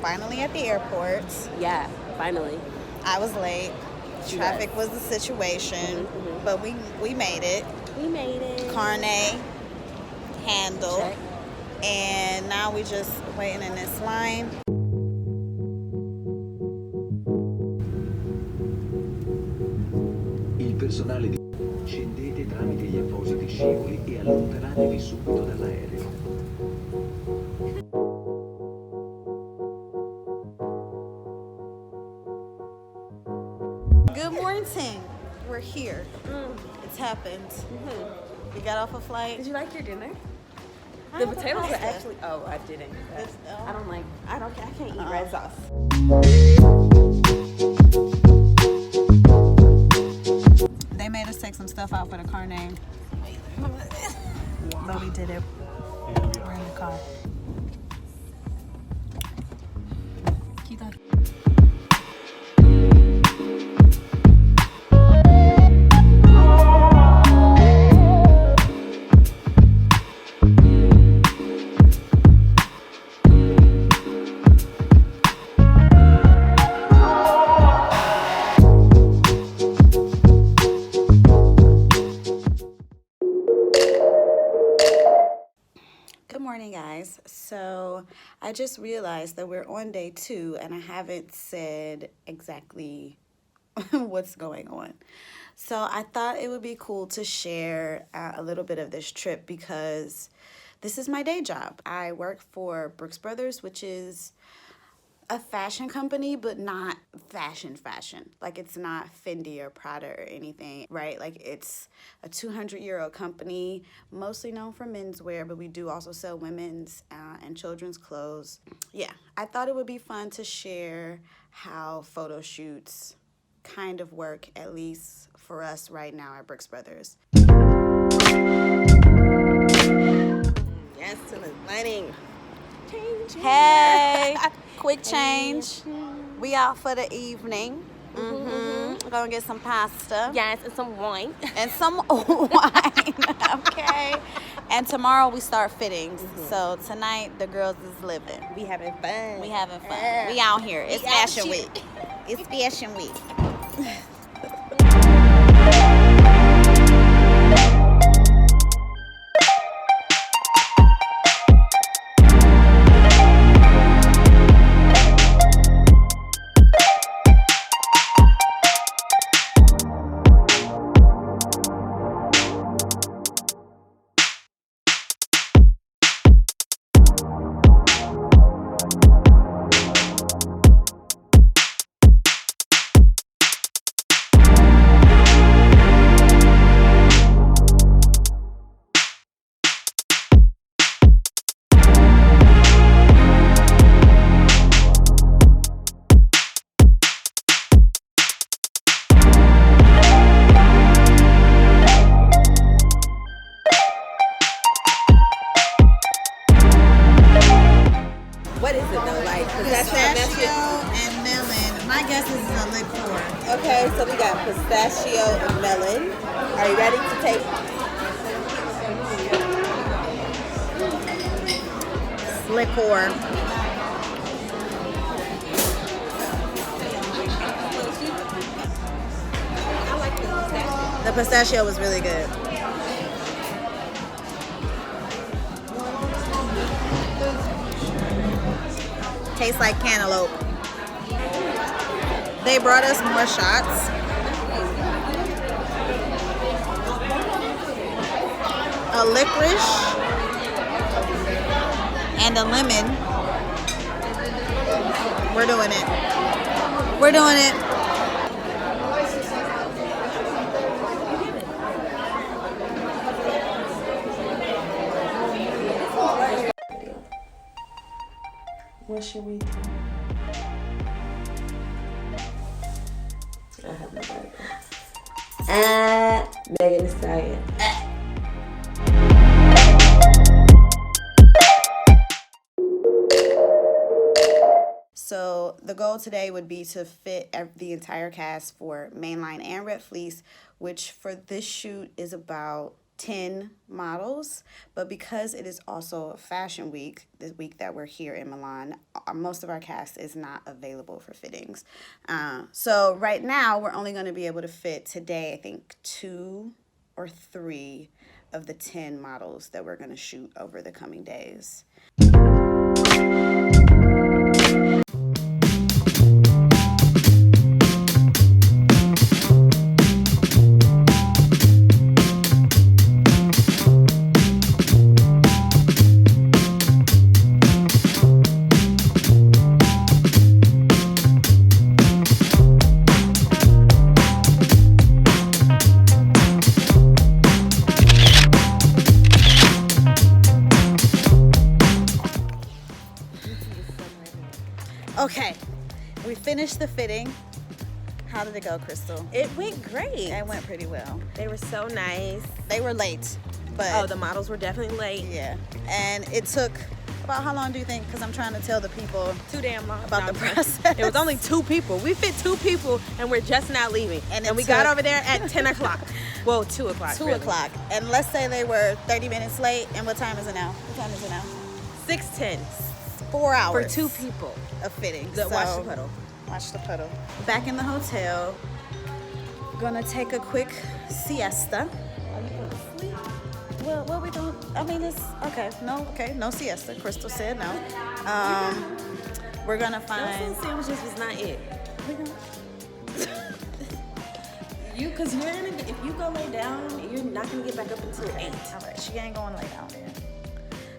finally at the airport. Yeah, finally. I was late. Traffic was the situation, but we made it. We made it. Carne, handle, Check. and now we just waiting in this line. Il personale di scendete tramite gli appositi scivoli e allontanatevi subito dall'aereo. Good morning. We're here. It's happened. We got off a flight. Did you like your dinner? I The had potatoes were pasta. actually. Oh, I didn't. I don't like. I can't eat red sauce. They made us take some stuff out for the carne. But we did it. We're in the car. Keep that. Good morning, guys. So I just realized that we're on day 2 and I haven't said exactly what's going on. So I thought it would be cool to share a little bit of this trip because this is my day job. I work for Brooks Brothers, which is a fashion company, but not fashion. Like, it's not Fendi or Prada or anything, right? Like, it's a 200-year-old company, mostly known for menswear, but we do also sell women's and children's clothes. Yeah, I thought it would be fun to share how photo shoots kind of work, at least for us right now at Brooks Brothers. Yes, to the lining. Hey, quick change. We out for the evening. We're gonna get some pasta. Yes, and some wine. And some wine. Okay. And tomorrow we start fittings. So tonight the girls is living. We having fun. We having fun. We out here. It's fashion week. It's fashion week. What is it though? Like Pistachio and melon. My guess is a liqueur. Okay, so we got pistachio and melon. Are you ready to take? Liqueur. The pistachio was really good. Tastes like cantaloupe. They brought us more shots. A licorice and a lemon. We're doing it. We're doing it. What should we do? I have no idea. Megan Thee Stallion. So the goal today would be to fit the entire cast for mainline and red fleece, which for this shoot is about 10 models, but because it is also Fashion Week, this week that we're here in Milan, most of our cast is not available for fittings. So right now, we're only going to be able to fit today, I think, 2 or 3 of the 10 models that we're going to shoot over the coming days. Okay, we finished the fitting. How did it go, Crystal? It went great. It went pretty well. They were so nice. They were late, but Oh, the models were definitely late. yeah. And it took about how long do you think? Because I'm trying to tell the people Too damn long. about No, the I'm process. joking. It was only 2 people. We fit 2 people, and we're just now leaving. And And it we got took- over there at 10 o'clock. Well, 2 o'clock. 2 really. o'clock. And let's say they were 30 minutes late. And what time is it now? What time is it now? 6:10 4 hours. for 2 people. Of fitting. Watch the puddle. Watch the puddle. Back in the hotel. Gonna take a quick siesta. Well, what we doing? I mean, it's okay. No siesta. Crystal said no. We're gonna find. Those sandwiches was not it. We gonna- Because you're gonna, if you go lay down, you're not gonna get back up until 8. All right, she ain't going lay down there.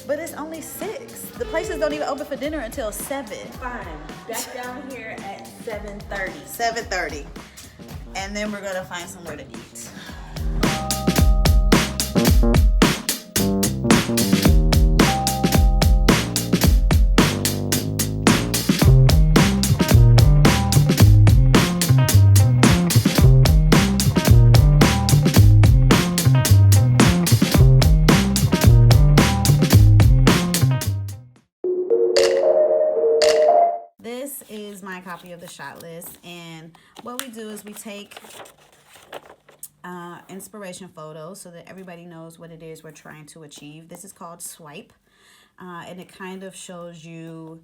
But it's only 6. The places don't even open for dinner until 7. Fine. Back down here at 7:30. 7:30. And then we're gonna find somewhere to eat. This is my copy of the shot list, and what we do is we take inspiration photos so that everybody knows what it is we're trying to achieve. This is called Swipe, and it kind of shows you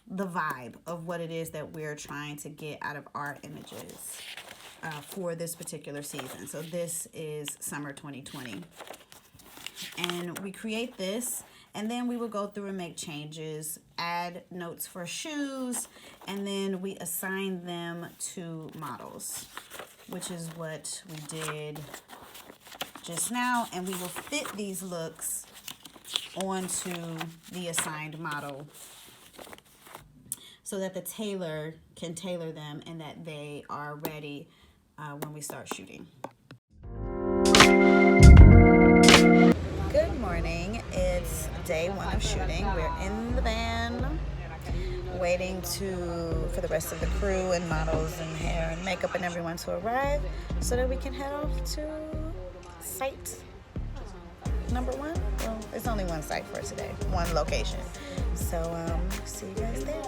the vibe of what it is that we're trying to get out of our images for this particular season. So this is summer 2020, and we create this. And then we will go through and make changes, add notes for shoes, and then we assign them to models, which is what we did just now. And we will fit these looks onto the assigned model so that the tailor can tailor them and that they are ready when we start shooting. Good morning. It's day 1 of shooting. We're in the van waiting for the rest of the crew and models and hair and makeup and everyone to arrive so that we can head off to site number 1. Well, it's only one site for today, one location. So see you guys there.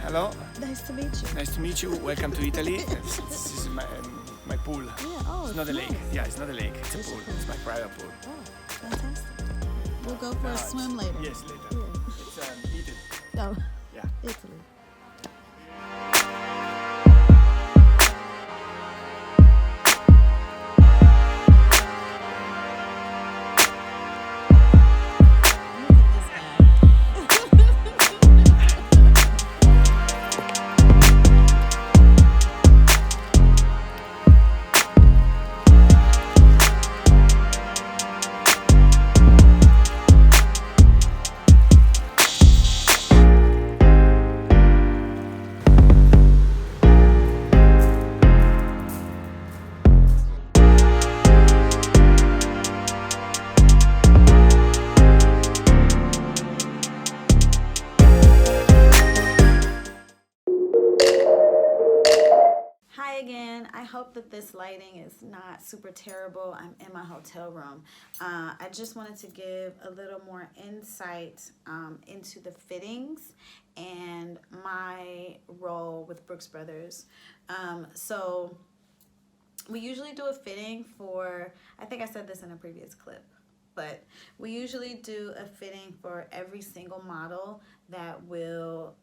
Hello. Nice to meet you. Nice to meet you. Welcome to Italy. This is my pool. Yeah, oh, It's not a nice. lake. Yeah, it's not a lake. It's a pool. It's my private pool. Oh, fantastic. We'll go for a swim later. Yes, later. Yeah. It's heated. Oh, Yeah. Italy. Look at this Hi again. I hope that this lighting is not super terrible. I'm in my hotel room. I just wanted to give a little more insight into the fittings and my role with Brooks Brothers. So we usually do a fitting for, I think I said this in a previous clip, but we usually do a fitting for every single model that will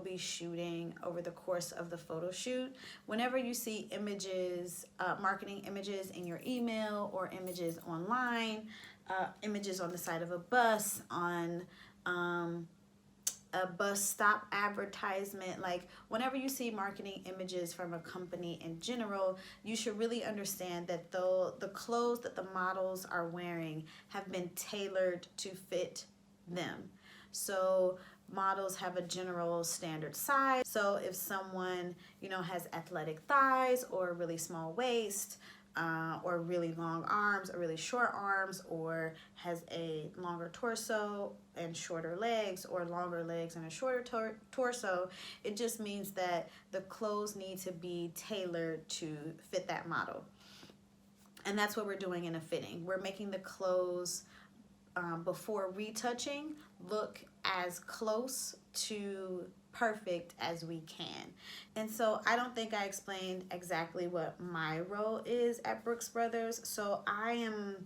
be shooting over the course of the photo shoot. Whenever you see images, marketing images in your email or images online, images on the side of a bus, on a bus stop advertisement, like whenever you see marketing images from a company in general, you should really understand that the clothes that the models are wearing have been tailored to fit them. So models have a general standard size. So if someone, has athletic thighs or a really small waist, or really long arms or really short arms, or has a longer torso and shorter legs, or longer legs and a shorter torso, it just means that the clothes need to be tailored to fit that model. And that's what we're doing in a fitting. We're making the clothes, before retouching, look as close to perfect as we can. And so I don't think I explained exactly what my role is at Brooks Brothers. So I am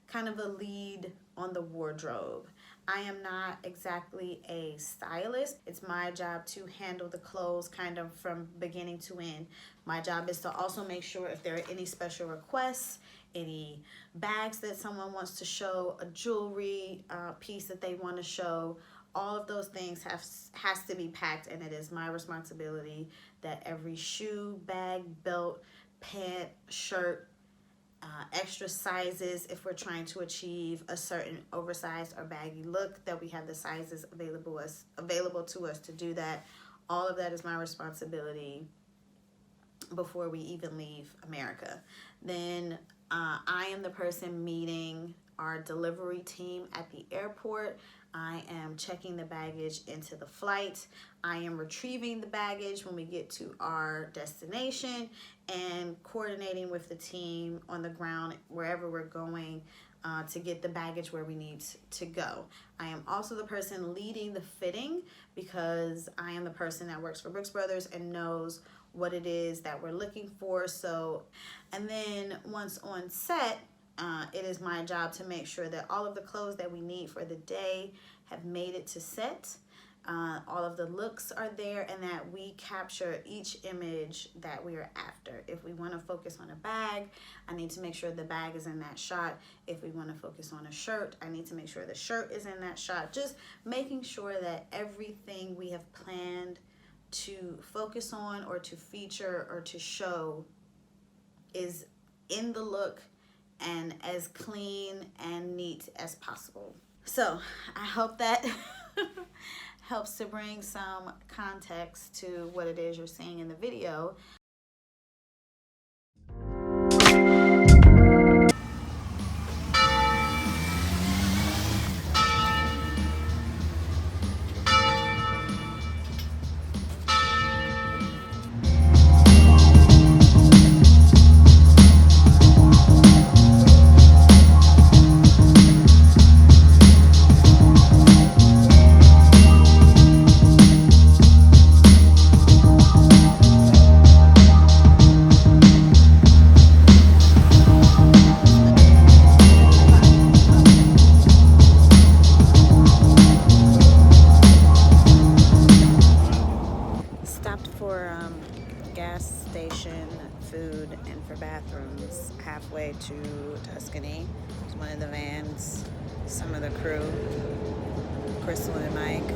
kind of a lead on the wardrobe. I am not exactly a stylist. It's my job to handle the clothes kind of from beginning to end. My job is to also make sure if there are any special requests, any bags that someone wants to show, a jewelry piece that they want to show, all of those things has to be packed, and it is my responsibility that every shoe, bag, belt, pant, shirt, extra sizes, if we're trying to achieve a certain oversized or baggy look, that we have the sizes available to us to do that. All of that is my responsibility before we even leave America. Then I am the person meeting our delivery team at the airport. I am checking the baggage into the flight. I am retrieving the baggage when we get to our destination, and coordinating with the team on the ground wherever we're going to get the baggage where we need to go. I am also the person leading the fitting, because I am the person that works for Brooks Brothers and knows what it is that we're looking for. So, and then once on set, it is my job to make sure that all of the clothes that we need for the day have made it to set. All of the looks are there, and that we capture each image that we are after. If we want to focus on a bag, I need to make sure the bag is in that shot. If we want to focus on a shirt, I need to make sure the shirt is in that shot. Just making sure that everything we have planned to focus on or to feature or to show is in the look and as clean and neat as possible. So I hope that helps to bring some context to what it is you're seeing in the video. bathrooms halfway to Tuscany. It's one of the vans, some of the crew, Crystal and Mike,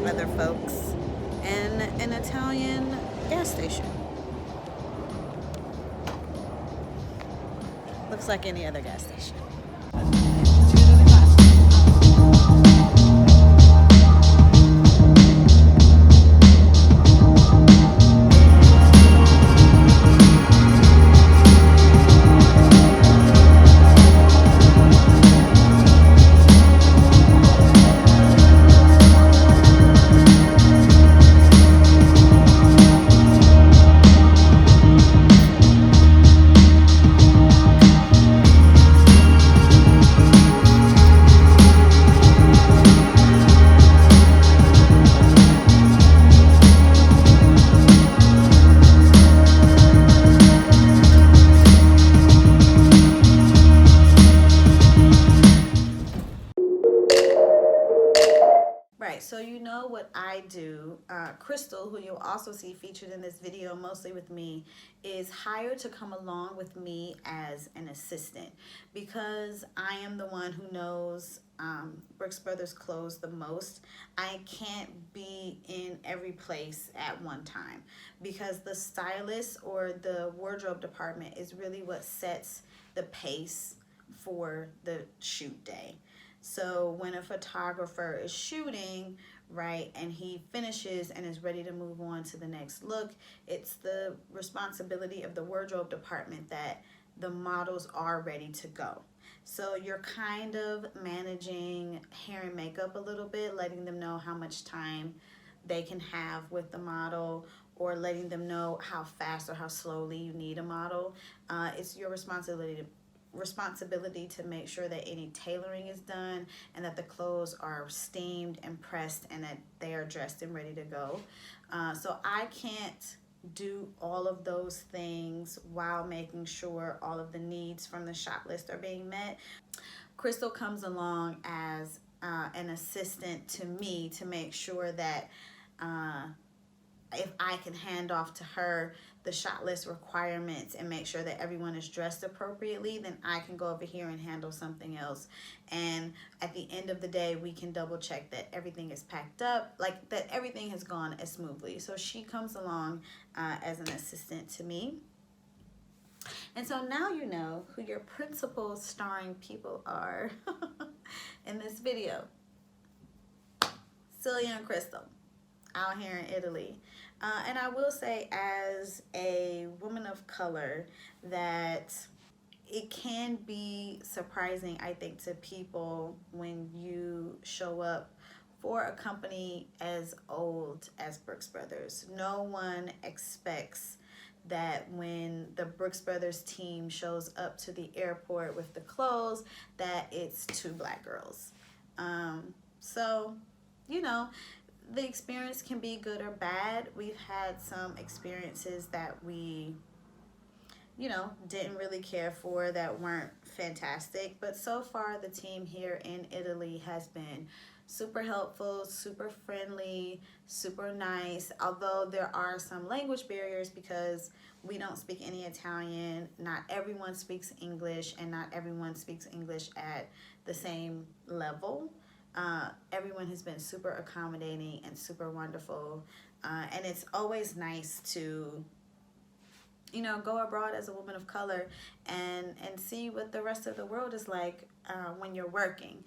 other folks, and an Italian gas station. Looks like any other gas station. Right, so you know what I do. Crystal, who you'll also see featured in this video, mostly with me, is hired to come along with me as an assistant because I am the one who knows Brooks Brothers clothes the most. I can't be in every place at one time because the stylist or the wardrobe department is really what sets the pace for the shoot day. So when a photographer is shooting, right, and he finishes and is ready to move on to the next look, it's the responsibility of the wardrobe department that the models are ready to go. So you're kind of managing hair and makeup a little bit, letting them know how much time they can have with the model, or letting them know how fast or how slowly you need a model. It's your responsibility to make sure that any tailoring is done and that the clothes are steamed and pressed and that they are dressed and ready to go. So I can't do all of those things while making sure all of the needs from the shot list are being met. Crystal comes along as an assistant to me to make sure that if I can hand off to her the shot list requirements and make sure that everyone is dressed appropriately, then I can go over here and handle something else. And at the end of the day, we can double check that everything is packed up, like that everything has gone as smoothly. So she comes along as an assistant to me. And so now you know who your principal starring people are in this video. Celia and Crystal, out here in Italy. And I will say, as a woman of color, that it can be surprising, I think, to people when you show up for a company as old as Brooks Brothers. No one expects that when the Brooks Brothers team shows up to the airport with the clothes, that it's two black girls. So, you know, the experience can be good or bad. We've had some experiences that we, you know, didn't really care for, that weren't fantastic. But so far, the team here in Italy has been super helpful, super friendly, super nice. Although there are some language barriers because we don't speak any Italian, not everyone speaks English, and not everyone speaks English at the same level. Everyone has been super accommodating and super wonderful. And it's always nice to, you know, go abroad as a woman of color and see what the rest of the world is like when you're working.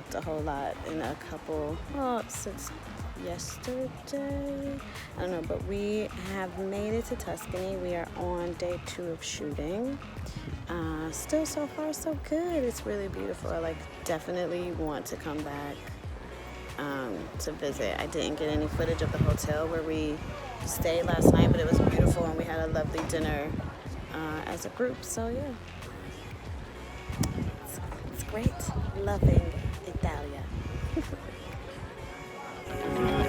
walked a whole lot in a couple, well, since yesterday. I don't know, but we have made it to Tuscany. We are on day 2 of shooting. Still so far so good. It's really beautiful. I definitely want to come back to visit. I didn't get any footage of the hotel where we stayed last night, but it was beautiful and we had a lovely dinner as a group. So yeah, it's great. Loving Italia.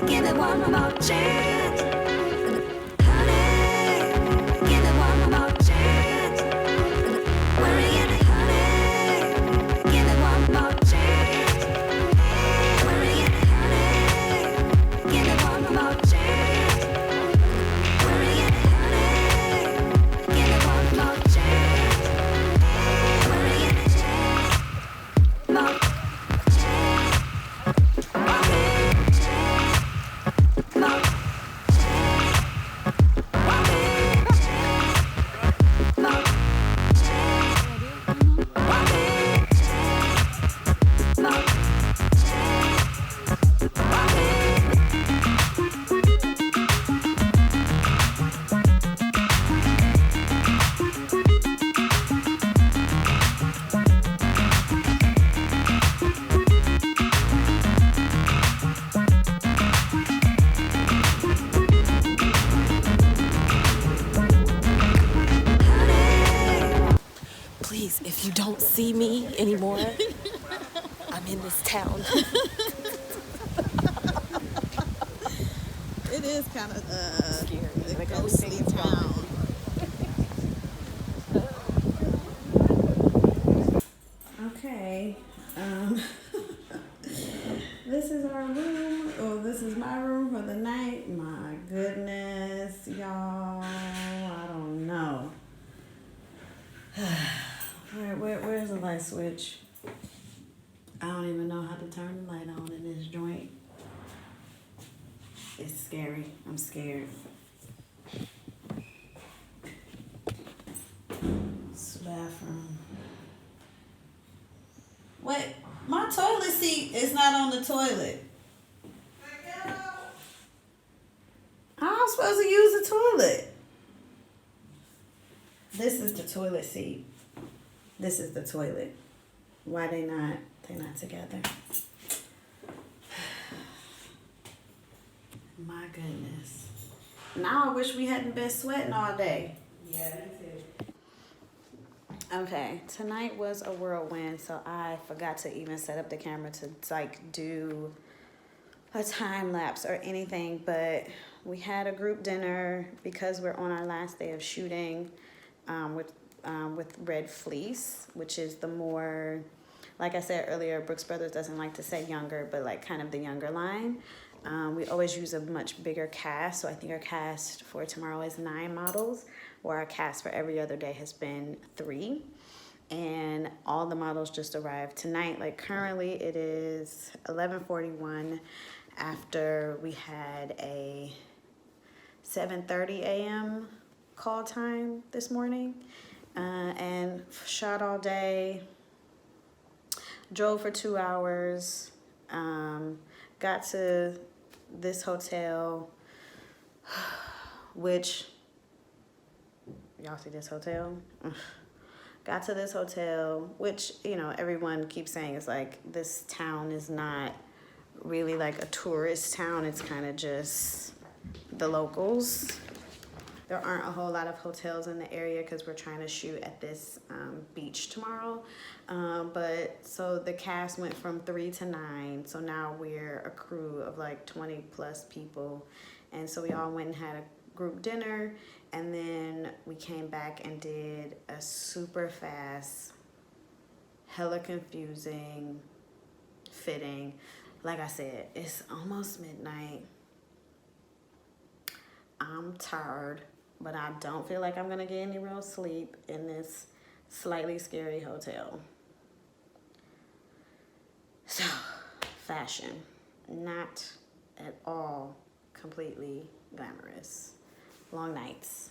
Give it one more chance. Honey, give it one more chance. Worry it, honey, give it one more chance. Worry it, honey, give it one more chance. Worry it, honey, give it one more chance. Worry it, more chance. Please, if you don't see me anymore, I'm in this town. It is kind of Scary. a ghostly town. Okay. This is our room. Oh, this is my room for the night. My goodness, y'all. I don't know. Where's the light switch? I don't even know how to turn the light on in this joint. It's scary. I'm scared. It's the bathroom. Wait, my toilet seat is not on the toilet. How am I supposed to use the toilet? This is the toilet seat. This is the toilet. Why they're not together? My goodness. Now I wish we hadn't been sweating all day. Yeah, me too. Okay, tonight was a whirlwind, so I forgot to even set up the camera to do a time lapse or anything, but we had a group dinner because we're on our last day of shooting with Red Fleece, which is the more, like I said earlier, Brooks Brothers doesn't like to say younger, but kind of the younger line. We always use a much bigger cast, so I think our cast for tomorrow is 9 models, where our cast for every other day has been 3. And all the models just arrived tonight. Currently it is 11:41 after we had a 7:30 a.m. call time this morning, and shot all day, drove for 2 hours, got to this hotel, which, y'all see this hotel? Got to this hotel, which, everyone keeps saying is this town is not really a tourist town. It's kind of just the locals. There aren't a whole lot of hotels in the area because we're trying to shoot at this beach tomorrow. So the cast went from 3 to 9. So now we're a crew of 20 plus people. And so we all went and had a group dinner. And then we came back and did a super fast, hella confusing fitting. Like I said, it's almost midnight. I'm tired, but I don't feel like I'm gonna get any real sleep in this slightly scary hotel. So, fashion, not at all completely glamorous. Long nights,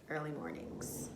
early mornings.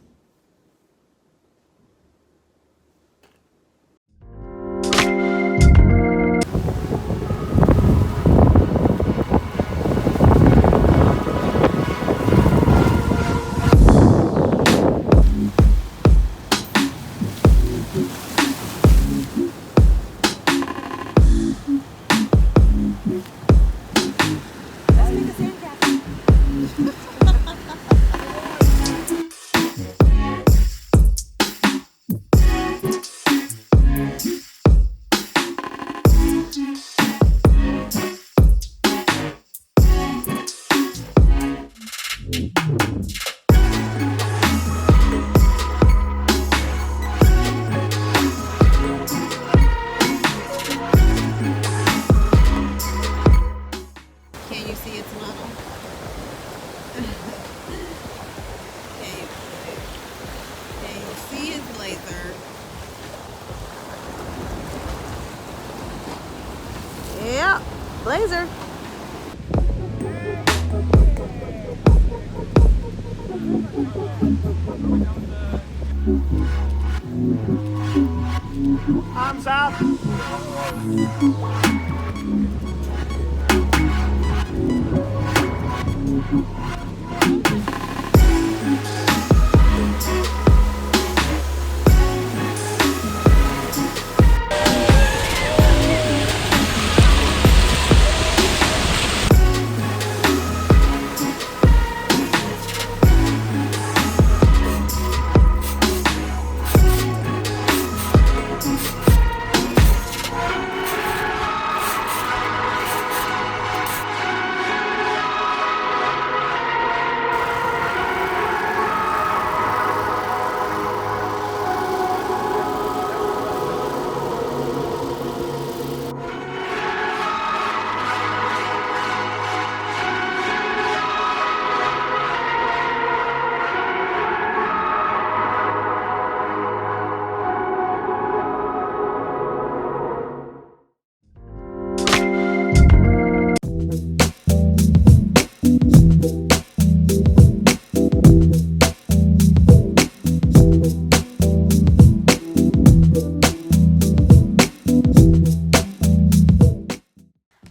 Can you see its level? Can you see his blazer? Yeah, blazer. Arms up.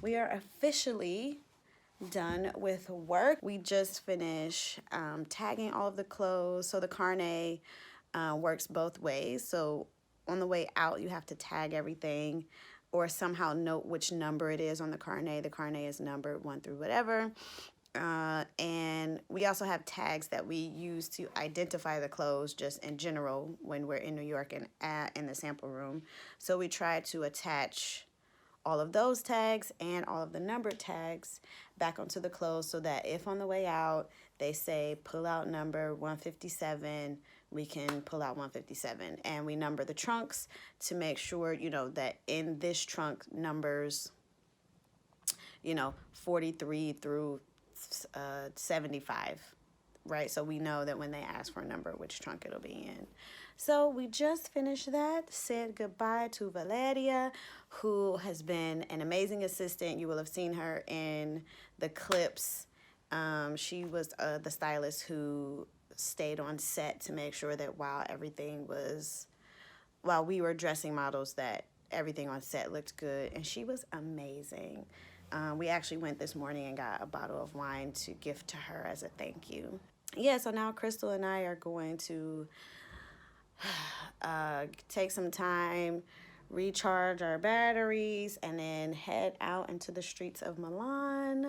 We are officially done with work. We just finished tagging all of the clothes. So the carnet works both ways. So on the way out, you have to tag everything or somehow note which number it is on the carnet. The carnet is numbered 1 through whatever. And we also have tags that we use to identify the clothes just in general when we're in New York and in the sample room. So we try to attach all of those tags and all of the numbered tags back onto the clothes so that if on the way out they say pull out number 157, we can pull out 157. And we number the trunks to make sure, you know, that in this trunk numbers, you know, 43 through 75, right? So we know that when they ask for a number, which trunk it'll be in. So we just finished that, said goodbye to Valeria, who has been an amazing assistant. You will have seen her in the clips. She was the stylist who stayed on set to make sure that while we were dressing models, that everything on set looked good, and she was amazing. We actually went this morning and got a bottle of wine to gift to her as a thank you. Yeah, so now Crystal and I are going to take some time, recharge our batteries, and then head out into the streets of Milan.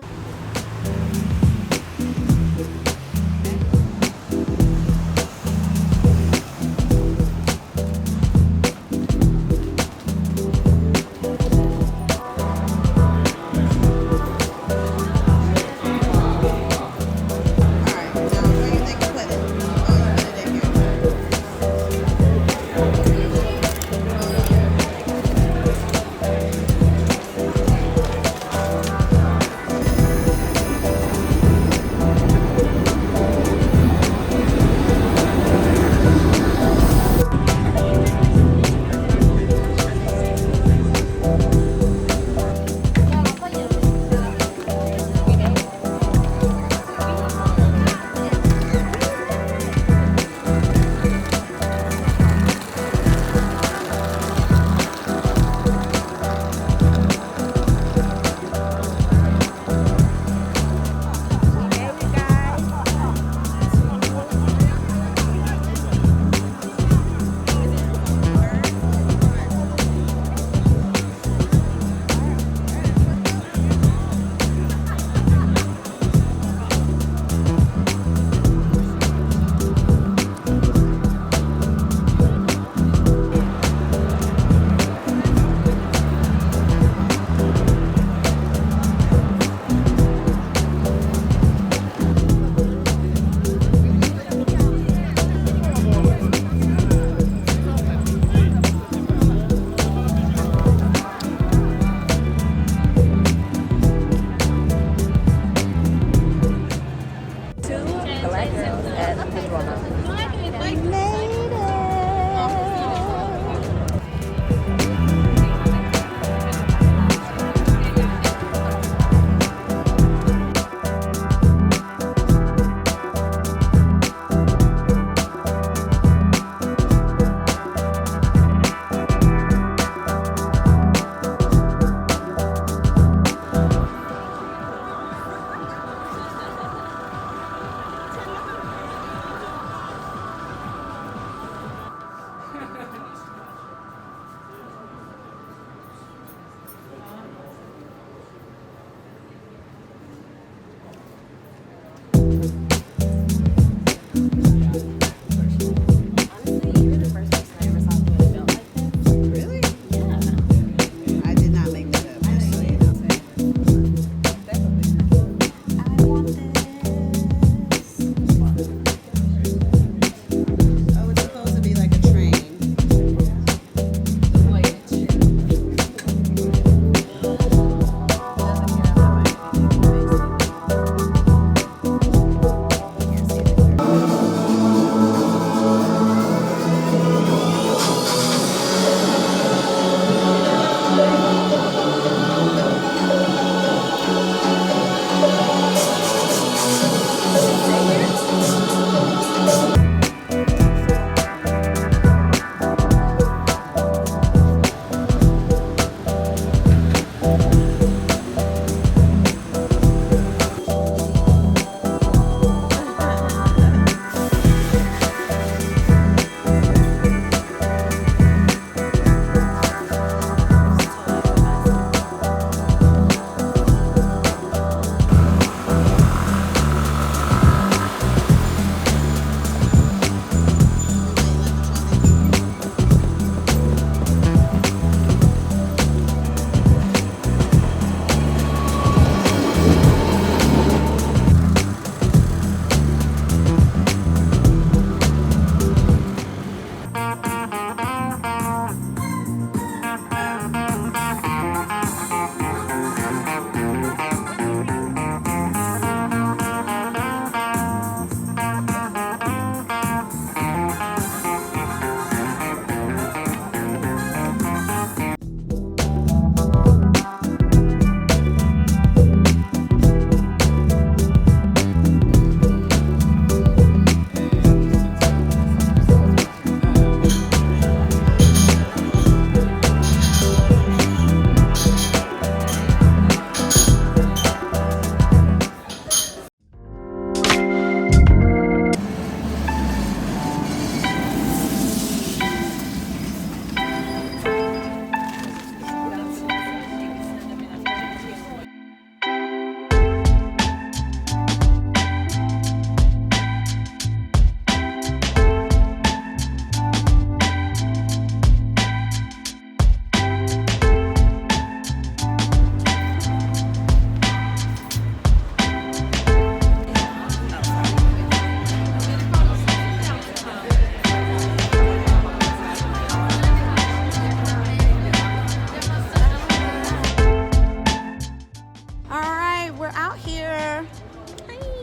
All right, we're out here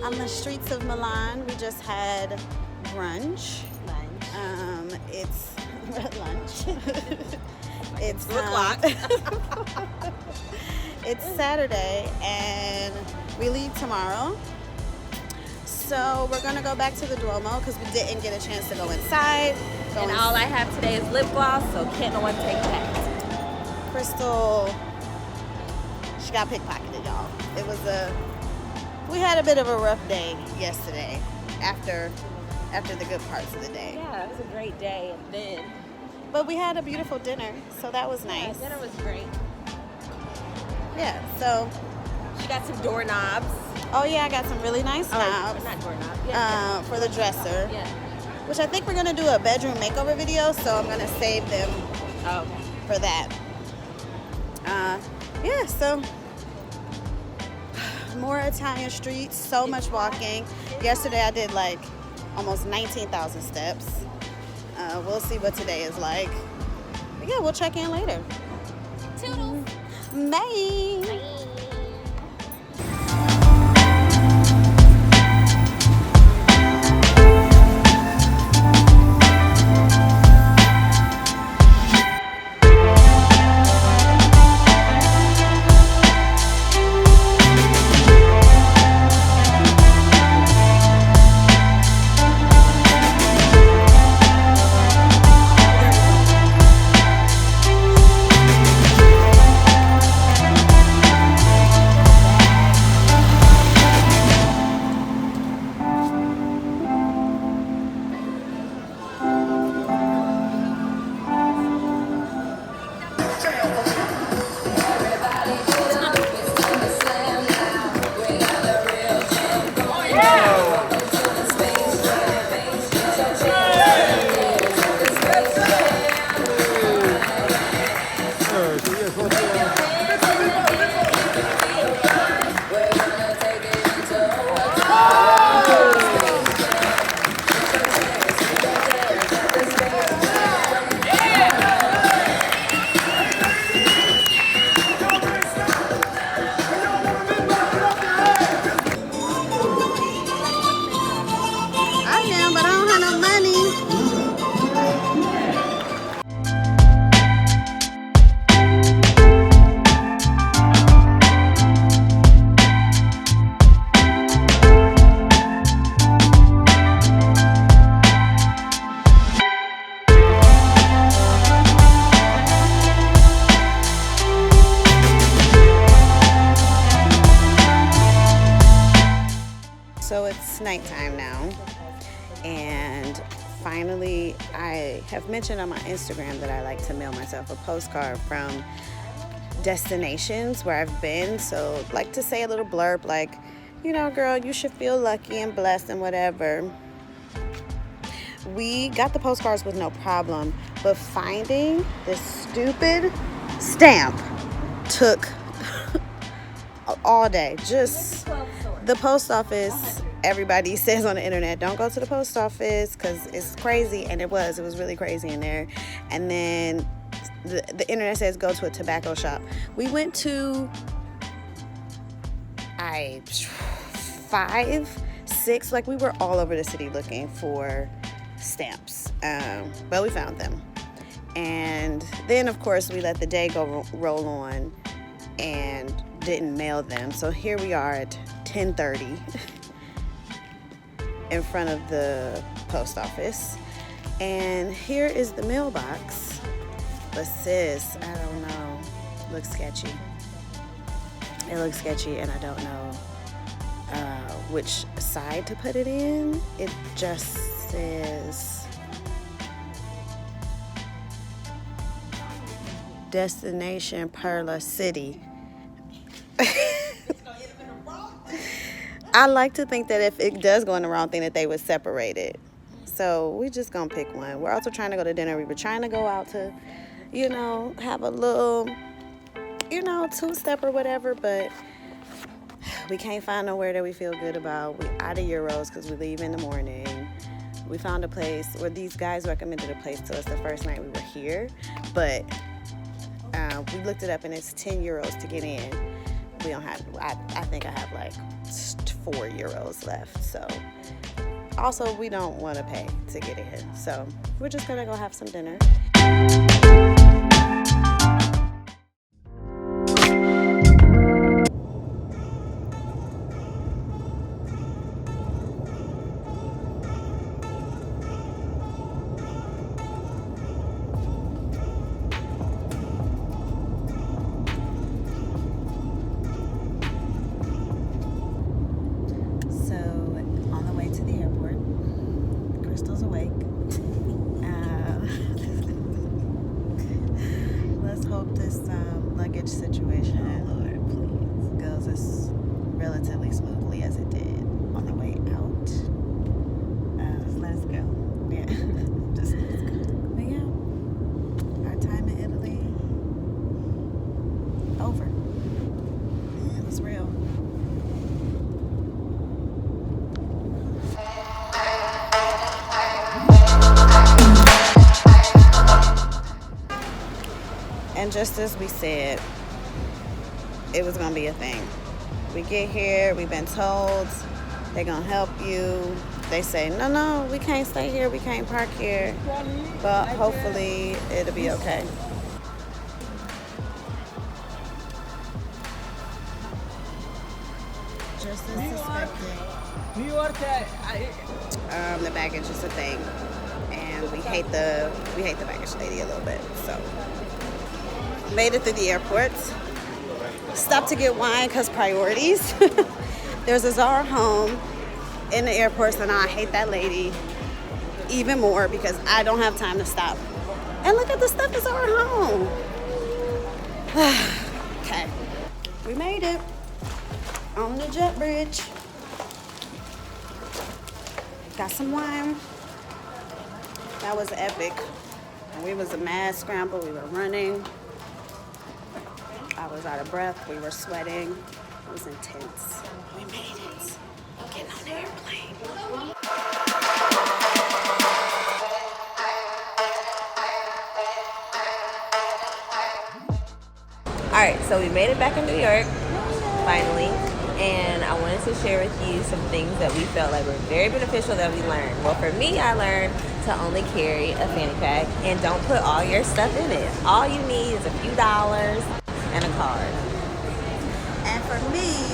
on the streets of Milan. We just had brunch. It's lunch. It's 2 o'clock. It's Saturday and we leave tomorrow. So we're gonna go back to the Duomo because we didn't get a chance to go inside. And all I have today is lip gloss, so can't no one take that. Crystal, she got pickpocketed, y'all. We had a bit of a rough day yesterday after the good parts of the day. Yeah, it was a great day. And then, But we had a beautiful dinner, so that was yeah, nice. dinner was great. Yeah, so, She got some doorknobs. oh yeah, I got some really nice knobs Not doorknobs. Yeah. for the dresser, Yeah. which I think we're gonna do a bedroom makeover video, so I'm gonna save them Oh, okay. for that. Yeah, so more Italian streets, so much walking. Yesterday I did like almost 19,000 steps. We'll see what today is like. But yeah, we'll check in later. Toodles. Bye. it's nighttime now, and finally I have mentioned on my Instagram that I like to mail myself a postcard from destinations where I've been. So like to say a little blurb like, you know, girl, you should feel lucky and blessed and whatever. We got the postcards with no problem, but finding this stupid stamp took all day. Just the post office, everybody says on the internet, don't go to the post office because it's crazy, and it was really crazy in there. And then the internet says go to a tobacco shop. We went to 5, 6, like we were all over the city looking for stamps, but we found them. And then of course we let the day roll on and didn't mail them. So here we are at 10:30 in front of the post office, and here is the mailbox. But sis, I don't know, looks sketchy. It looks sketchy, and I don't know which side to put it in. It just says destination Perla City. I like to think that if it does go in the wrong thing that they would separate it. So we just gonna pick one. We're also trying to go to dinner. We were trying to go out to, you know, have a little, you know, two-step or whatever, but we can't find nowhere that we feel good about. We out of Euros because we leave in the morning. We found a place where these guys recommended a place to us the first night we were here, but we looked it up and it's 10 euros to get in. We don't have, I think I have like 4 euros left. So also we don't want to pay to get in. So we're just gonna go have some dinner. Luggage situation goes as relatively smoothly as it did on the way out. Just let's go. Yeah, just let's go. But yeah, our time in Italy over. It was real. And just as we said, it was gonna be a thing. We get here, we've been told they're gonna help you. They say, no, we can't stay here, we can't park here. But hopefully it'll be okay. Just as suspected. The baggage is a thing. And we hate the baggage lady a little bit, so. Made it through the airport. Stopped to get wine because priorities. There's a Zara home in the airport, so now I hate that lady even more because I don't have time to stop. And look at the stuff at Zara home. Okay, we made it on the jet bridge. Got some wine. That was epic. And we was a mad scramble. We were running. I was out of breath. We were sweating. It was intense. We made it. Getting on the airplane. All right, so we made it back in New York, finally, and I wanted to share with you some things that we felt like were very beneficial that we learned. Well, for me, I learned to only carry a fanny pack and don't put all your stuff in it. All you need is a few dollars and a card. And for me,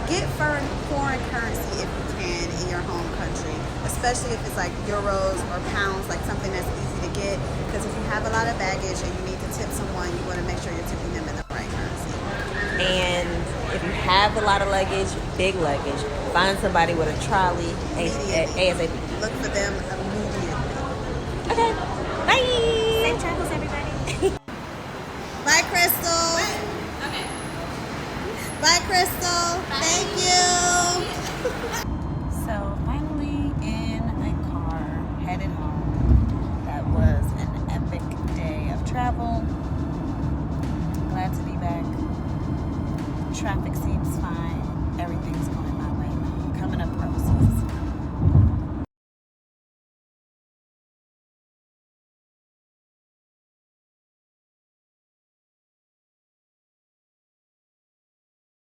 get foreign currency if you can in your home country, especially if it's like euros or pounds, like something that's easy to get. Because if you have a lot of baggage and you need to tip someone, you want to make sure you're tipping them in the right currency. And If you have a lot of luggage, big luggage, find somebody with a trolley ASAP. Look for them immediately. Okay. Bye. Safe travels.